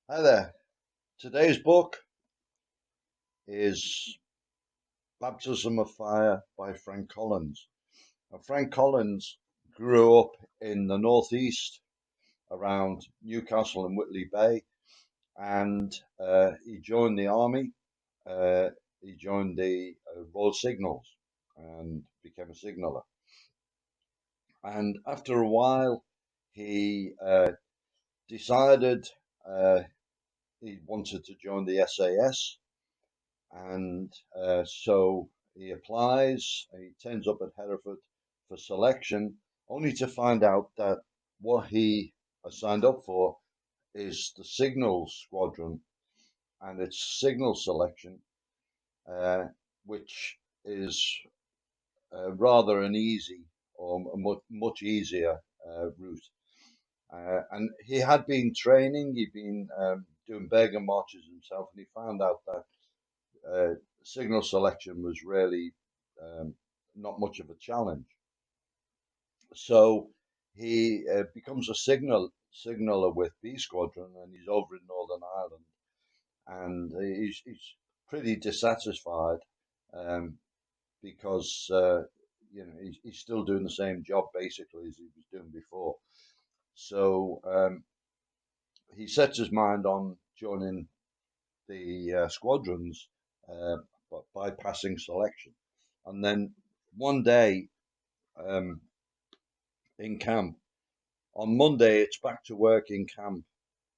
Hi there. Today's book is Baptism of Fire by Frank Collins. Now, Frank Collins grew up in the northeast around Newcastle and Whitley Bay, and he joined the army. Uh, he joined the Royal Signals and became a signaller. And after a while, he decided he wanted to join the SAS. And so he applies, he turns up at Hereford for selection, only to find out that what he has signed up for is the signal squadron and its signal selection, uh, which is rather an easy or a much easier route. And he had been training, he'd been doing Bergen marches himself, and he found out that signal selection was really um, not much of a challenge. So he becomes a signaler with B Squadron, and he's over in Northern Ireland, and he's pretty dissatisfied um, because he's still doing the same job basically as he was doing before. So he sets his mind on joining the squadrons, uh, but bypassing selection. And then one day um, in camp, on Monday, it's back to work in camp.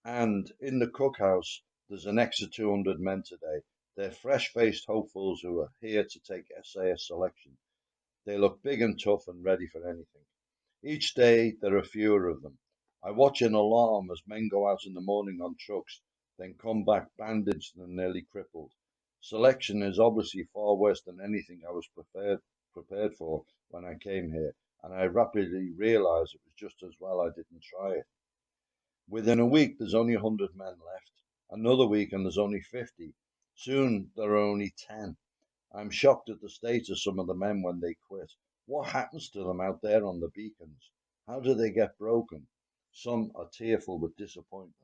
And in the cookhouse, there's an extra 200 men today. They're fresh faced hopefuls who are here to take SAS selection. They look big and tough and ready for anything. Each day, there are fewer of them. I watch in alarm as men go out in the morning on trucks, then come back bandaged and nearly crippled. Selection is obviously far worse than anything I was prepared for when I came here, and I rapidly realized it was just as well I didn't try it. Within a week, there's only 100 men left. Another week, and there's only 50. Soon, there are only 10. I'm shocked at the state of some of the men when they quit. What happens to them out there on the beacons? How do they get broken? Some are tearful with disappointment.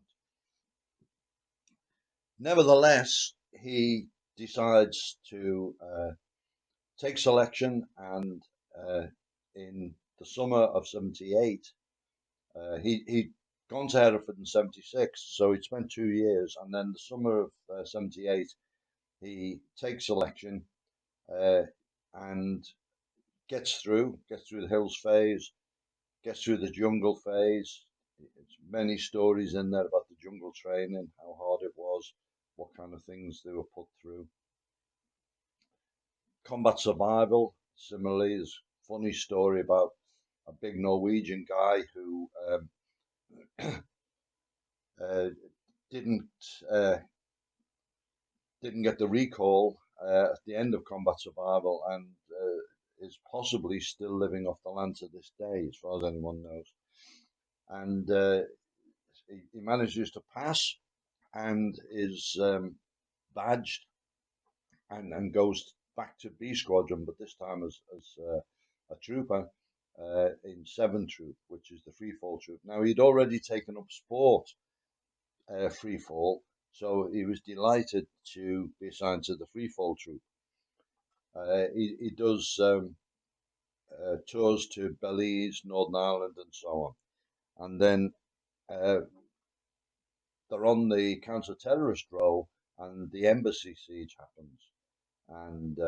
Nevertheless, he decides to take selection, and in the summer of 78, he'd gone to Hereford in 76, so he'd spent 2 years, and then the summer of 78, he takes selection uh, and gets through the hills phase, gets through the jungle phase. There's many stories in there about the jungle training, how hard it was, what kind of things they were put through. Combat survival, similarly, there's a funny story about a big Norwegian guy who uh, didn't uh, didn't get the recall at the end of combat survival, and is possibly still living off the land to this day, as far as anyone knows. And he manages to pass and is badged and goes back to B Squadron, but this time as a trooper in 7th Troop, which is the free fall troop. Now, he'd already taken up sport free fall, so he was delighted to be assigned to the free fall troop. He does tours to Belize, Northern Ireland, and so on. And then uh, they're on the counter-terrorist role, and the embassy siege happens. And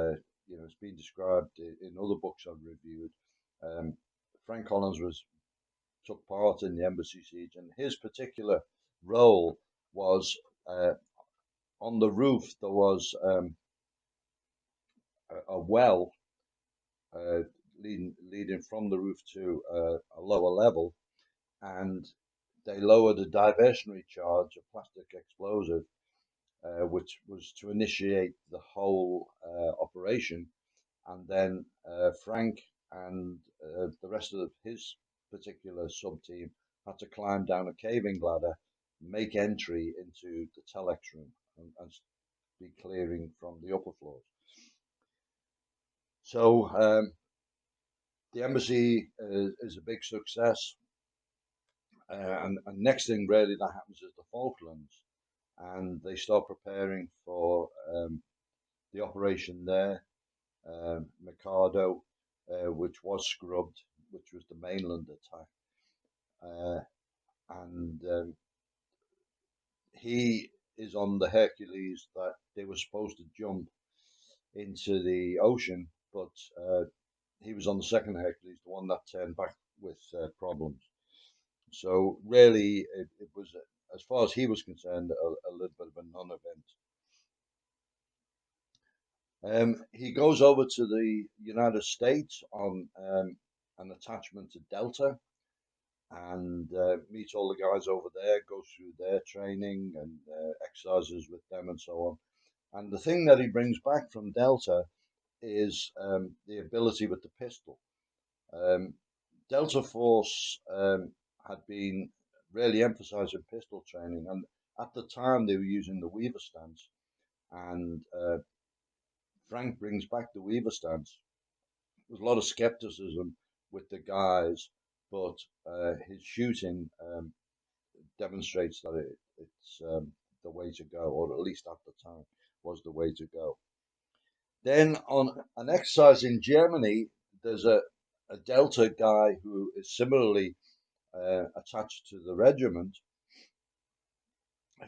it's been described in other books I've reviewed. Um, Frank Collins took part in the embassy siege, and his particular role was on the roof. There was a well uh, leading from the roof to a lower level, and they lowered a diversionary charge, a plastic explosive, which was to initiate the whole operation. And then Frank and the rest of his particular sub team had to climb down a caving ladder, make entry into the telex room, and be clearing from the upper floors. So the embassy is a big success. And next thing really that happens is the Falklands. and they start preparing for the operation there, Mikado, which was scrubbed, which was the mainland attack, uh, and he is on the Hercules that they were supposed to jump into the ocean, but he was on the second Hercules, the one that turned back with problems. So really, it was, as far as he was concerned, a little bit of a non-event. He goes over to the United States on an attachment to Delta and meets all the guys over there, goes through their training and exercises with them and so on. And the thing that he brings back from Delta is the ability with the pistol. Um, Delta Force had been really emphasizing pistol training, and at the time they were using the Weaver stance, and Frank brings back the Weaver stance. There's a lot of skepticism with the guys, but his shooting demonstrates that it's the way to go, or at least at the time was the way to go. Then on an exercise in Germany, there's a Delta guy who is similarly attached to the regiment,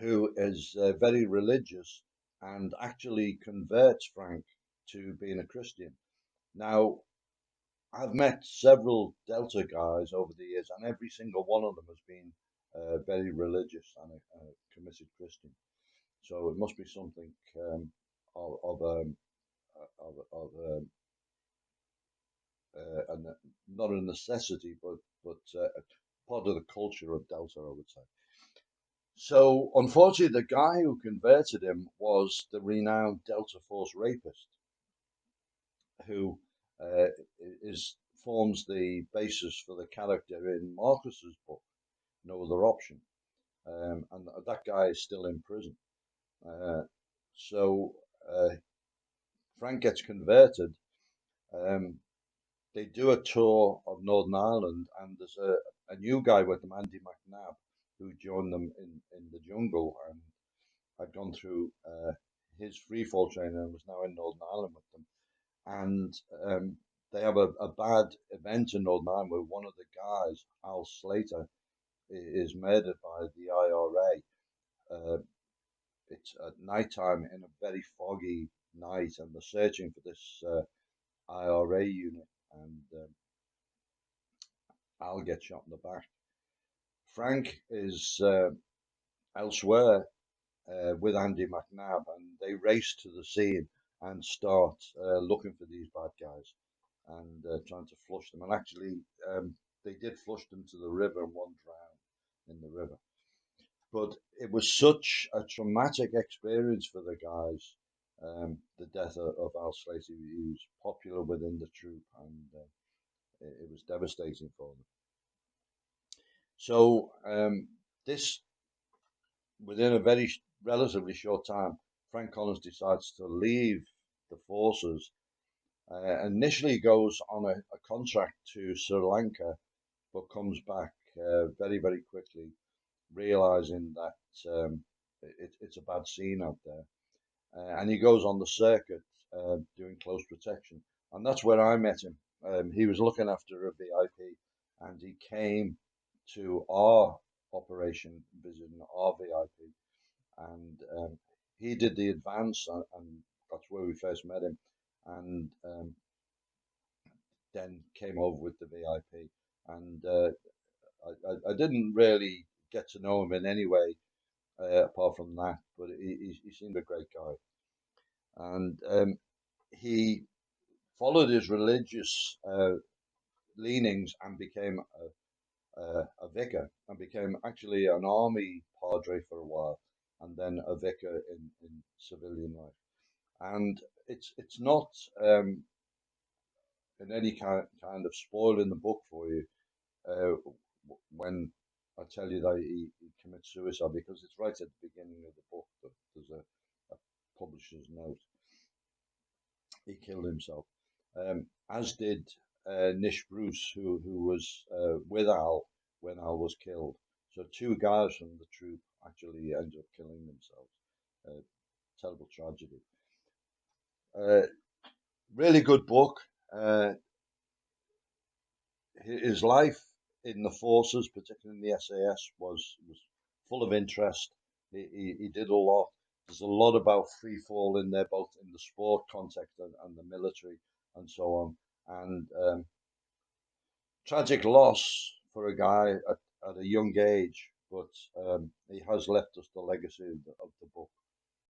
who is very religious and actually converts Frank to being a Christian. Now, I've met several Delta guys over the years, and every single one of them has been very religious and a committed Christian. So it must be something of of um, of not a necessity, but part of the culture of Delta, I would say. So unfortunately, the guy who converted him was the renowned Delta Force rapist, who uh, is forms the basis for the character in Marcus's book, No Other Option, and that guy is still in prison. Uh, so uh, Frank gets converted. Um, they do a tour of Northern Ireland, and there's a new guy with them, Andy McNabb, who joined them in the jungle and had gone through his free fall training and was now in Northern Ireland with them. And they have a bad event in Northern Ireland where one of the guys, Al Slater, is murdered by the IRA. It's at night time in a very foggy night, and they're searching for this IRA unit, and Al gets shot in the back. Frank is elsewhere with Andy McNabb, and they race to the scene and start looking for these bad guys and trying to flush them. And actually, they did flush them to the river, and one drowned in the river. But it was such a traumatic experience for the guys. The death of Al Slater, he was popular within the troop, and it was devastating for them. So this, within a very relatively short time, Frank Collins decides to leave the forces. Initially goes on a contract to Sri Lanka, but comes back very, very quickly, realizing that it's a bad scene out there. And he goes on the circuit doing close protection. And that's where I met him. He was looking after a VIP, and he came to our operation, visiting our VIP, and he did the advance, and that's where we first met him, and then came over with the VIP, and I didn't really get to know him in any way apart from that, but he seemed a great guy, and he followed his religious leanings and became a vicar, and became actually an army padre for a while, and then a vicar in civilian life. And it's not in any kind of spoil in the book for you uh, when I tell you that he commits suicide, because it's right at the beginning of the book that there's a publisher's note. He killed himself, as did Nish Bruce, who was with Al when Al was killed. So two guys from the troop actually ended up killing themselves. Terrible tragedy. Uh, really good book. Uh, his life in the forces, particularly in the SAS, was full of interest. He did a lot. There's a lot about free fall in there, both in the sport context and the military and so on. And tragic loss for a guy at a young age, but he has left us the legacy of the book.